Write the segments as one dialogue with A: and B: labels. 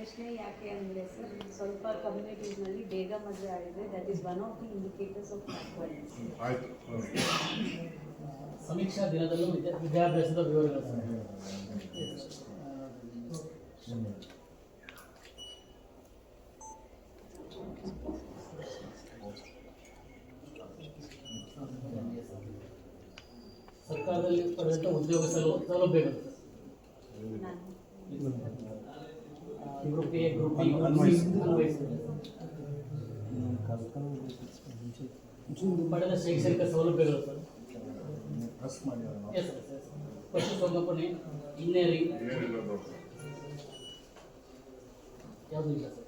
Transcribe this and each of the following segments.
A: ಪ್ರಶ್ನೆ ಯಾಕೆ ಅಂದರೆ ಸರ್, ಸ್ವಲ್ಪ ಕಮ್ಯುನಿಟೀಸ್ನಲ್ಲಿ ಬೇಗ ಮದುವೆ ಆಗಿದೆ. That is one of the indicators of backwardness.
B: ಆಯಿತು.
C: ಸಮೀಕ್ಷಾ ದಿನದಲ್ಲೂ ವಿದ್ಯಾಭ್ಯಾಸದ ವಿವರಗಳು ಸರ್ಕಾರದಲ್ಲಿ ಪಡೆದಂಥ ಉದ್ಯೋಗ ಸೌಲಭ್ಯಗಳು ಗ್ರೂಪ್ ಎ, ಗ್ರೂಪ್ ಬಿ, ಪಡೆದ ಶೈಕ್ಷಣಿಕ ಸೌಲಭ್ಯಗಳು ಸರ್. ಎಸ್ ಪಶುಸಂಗೋಪನೆ, ಇಂಜಿನಿಯರಿಂಗ್ ಯಾವುದೂ ಇಲ್ಲ ಸರ್.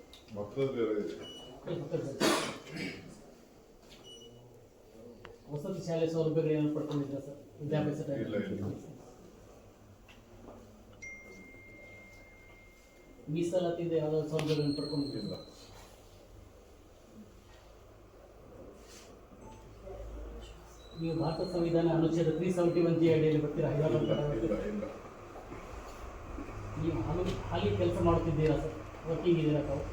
C: ವಸತಿ ಶಾಲೆ ಸೌಲಭ್ಯಗಳು ಏನಾದ್ರು ಪಡ್ಕೊಂಡಿದ್ದೀರಾ ಸರ್ ವಿದ್ಯಾಭ್ಯಾಸ ಮೀಸಲಾತಿಯಿಂದ ಯಾವುದಾದ್ರು ಸೌಲಭ್ಯಗಳನ್ನು ಪಡ್ಕೊಂಡಿದ್ದೀರಾ? ನೀವು ಭಾರತ ಸಂವಿಧಾನ ಅನುಚ್ಛೇದ 371 ಅಡಿಯಲ್ಲಿ ಬರ್ತೀರಾ ಹೈದರಾಬಾದ್? ನೀವು ಹಾಲಿ ಕೆಲಸ ಮಾಡುತ್ತಿದ್ದೀರಾ ಸರ್? ವರ್ಕಿಂಗ್ ಇದ್ದೀರಾ ತಾವು?